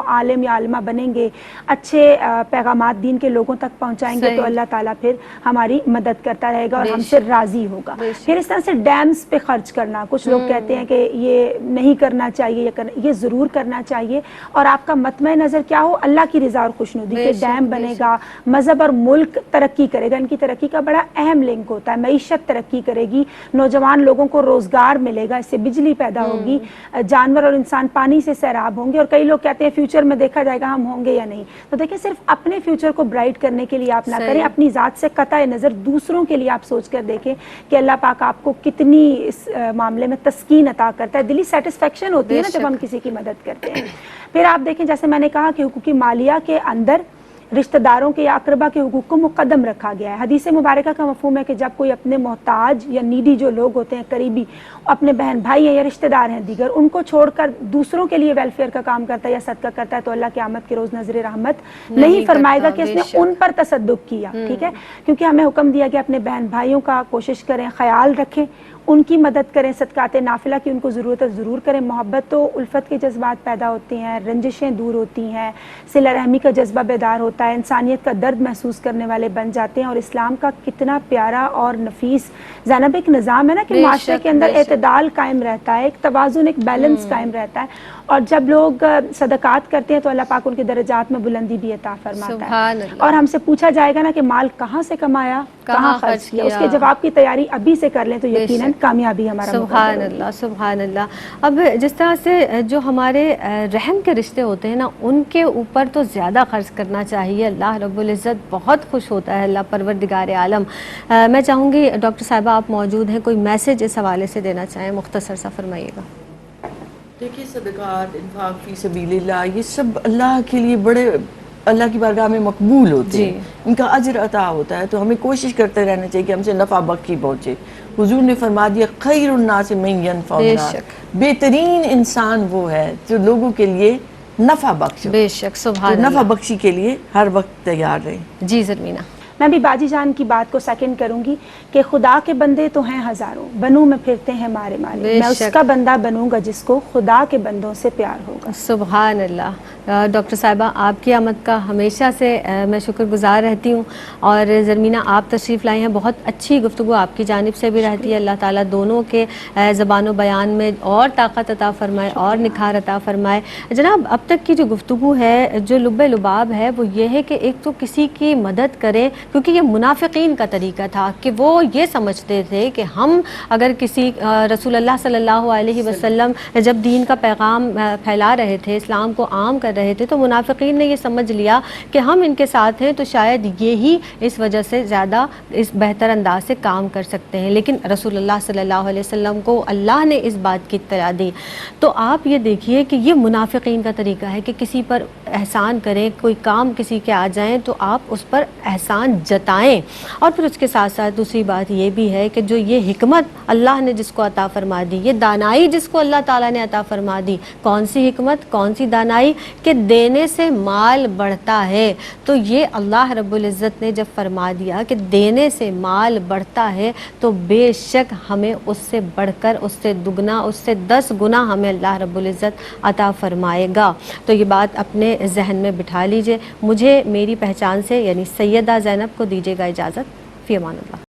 عالم یا عالمہ بنیں گے، اچھے پیغامات دین کے لوگوں تک پہنچائیں گے، تو اللہ تعالیٰ پھر ہماری مدد کرتا رہے گا اور ہم سے راضی ہوگا. پھر اس طرح سے ڈیمز پہ خرچ کرنا، کچھ لوگ کہتے ہیں کہ یہ نہیں کرنا چاہیے، یہ ضرور کرنا چاہیے، اور آپ کا مطمع نظر کیا ہو؟ اللہ کی رضا اور خوشنودی کہ ڈیم بنے گا، مذہب اور ملک ترقی کرے گا. ان کی ترقی کا بڑا اہم لنک ہوتا ہے. معیشت ترقی کرے گی، نوجوان لوگوں کو روزگار ملے گا، اس سے بجلی پیدا ہوگی، جانور اور انسان پانی سے سیراب ہوں گے. اور کئی لوگ کہتے ہیں فیوچر میں دیکھا جائے گا ہم ہوں گے یا نہیں. تو دیکھیں صرف اپنے فیوچر کو برائٹ کرنے کے لیے آپ نہ کریں، اپنی ذات سے قطع نظر دوسروں کے لیے آپ سوچ کر دیکھیں کہ اللہ پاک آپ کو کتنی اس معاملے میں تسکین عطا کرتا ہے. دلی سیٹسفیکشن ہوتی ہے نا جب ہم کسی کی مدد کرتے ہیں. پھر آپ دیکھیں جیسے میں نے کہا کہ حقوق مالیہ کے اندر رشتہ داروں کے یا اقربا کے حقوق کو مقدم رکھا گیا ہے. حدیث مبارکہ کا مفہوم ہے کہ جب کوئی اپنے محتاج یا نیڈی جو لوگ ہوتے ہیں قریبی، اپنے بہن بھائی ہیں یا رشتہ دار ہیں دیگر، ان کو چھوڑ کر دوسروں کے لیے ویلفیئر کا کام کرتا ہے یا صدقہ کرتا ہے تو اللہ قیامت کے روز نظر رحمت نہیں فرمائے گا کہ اس نے ان پر تصدق کیا. ٹھیک ہے، کیونکہ ہمیں حکم دیا کہ اپنے بہن بھائیوں کا کوشش کریں، خیال رکھیں، ان کی مدد کریں، صدقات نافلہ کی ان کو ضرورت ہے ضرور کریں. محبت تو الفت کے جذبات پیدا ہوتے ہیں، رنجشیں دور ہوتی ہیں، صلہ رحمی کا جذبہ بیدار ہوتا ہے، انسانیت کا درد محسوس کرنے والے بن جاتے ہیں. اور اسلام کا کتنا پیارا اور نفیس زینب ایک نظام ہے نا کہ بے معاشرے شک، کے اندر بے شک. اعتدال قائم رہتا ہے، ایک توازن، ایک بیلنس قائم رہتا ہے. اور جب لوگ صدقات کرتے ہیں تو اللہ پاک ان کے درجات میں بلندی بھی عطا فرماتا سبحان ہے. اللہ. اور ہم سے پوچھا جائے گا نا کہ مال کہاں سے کمایا، کہاں خرچ کیا، اس کے جواب کی تیاری ابھی سے کر لیں تو بے یقیناً شک. کامیابی ہمارا سبحان مقدر ہوگی. اللہ، سبحان اللہ. اب جس طرح سے جو ہمارے رحم کے رشتے ہوتے ہیں نا، ان کے اوپر تو زیادہ خرچ کرنا چاہیے. اللہ رب العزت بہت خوش ہوتا ہے، اللہ پروردگار عالم. میں چاہوں گی ڈاکٹر صاحبہ آپ موجود ہیں، کوئی میسج اس حوالے سے دینا چاہیں، مختصر سا فرمائیے گا. دیکھیے صدقات، انفاق فی سبیل اللہ، یہ سب اللہ کے لیے بڑے اللہ کی بارگاہ میں مقبول ہوتے ہیں، ان کا اجر عطا ہوتا ہے. تو ہمیں کوشش کرتے رہنا چاہیے کہ ہم سے نفع بخشی پہنچے. حضور نے فرما دیا خیر الناس من ينفع بے الناس، شک. بہترین انسان وہ ہے جو لوگوں کے لیے نفع بخش ہو. بے شک. تو سبحان نفع اللہ. بخشی کے لیے ہر وقت تیار رہیں. جی زرمینہ. میں بھی باجی جان کی بات کو سیکنڈ کروں گی کہ خدا کے بندے تو ہیں ہزاروں، بنوں میں پھرتے ہیں مارے مارے، بے میں اس شک. کا بندہ بنوں گا جس کو خدا کے بندوں سے پیار ہوگا. سبحان اللہ. ڈاکٹر صاحبہ آپ کی آمد کا ہمیشہ سے میں شکر گزار رہتی ہوں. اور زرمینہ آپ تشریف لائی ہیں، بہت اچھی گفتگو آپ کی جانب سے بھی رہتی ہے. اللہ تعالیٰ دونوں کے زبان و بیان میں اور طاقت عطا فرمائے اور نکھار عطا فرمائے. جناب اب تک کی جو گفتگو ہے، جو لب لباب ہے، وہ یہ ہے کہ ایک تو کسی کی مدد کریں، کیونکہ یہ منافقین کا طریقہ تھا کہ وہ یہ سمجھتے تھے کہ ہم اگر کسی رسول اللہ صلی اللہ علیہ وسلم جب دین کا پیغام پھیلا رہے تھے، اسلام کو عام کر رہے تھے، تو منافقین نے یہ سمجھ لیا کہ ہم ان کے ساتھ ہیں تو شاید یہی اس وجہ سے زیادہ اس بہتر انداز سے کام کر سکتے ہیں. لیکن رسول اللہ صلی اللہ علیہ وسلم کو اللہ نے اس بات کی اطلاع دی. تو آپ یہ دیکھیے کہ یہ منافقین کا طریقہ ہے کہ کسی پر احسان کریں، کوئی کام کسی کے آ جائیں تو آپ اس پر احسان جتائیں. اور پھر اس کے ساتھ ساتھ دوسری بات یہ بھی ہے کہ جو یہ حکمت اللہ نے جس کو عطا فرما دی، یہ دانائی جس کو اللہ تعالیٰ نے عطا فرما دی، کون سی حکمت، کون سی دانائی کہ دینے سے مال بڑھتا ہے. تو یہ اللہ رب العزت نے جب فرما دیا کہ دینے سے مال بڑھتا ہے تو بے شک ہمیں اس سے بڑھ کر، اس سے دگنا، اس سے 10 گنا ہمیں اللہ رب العزت عطا فرمائے گا. تو یہ بات اپنے ذہن میں بٹھا لیجئے. مجھے میری پہچان سے یعنی سیدہ زینب کو دیجیے گا اجازت. فی امان اللہ.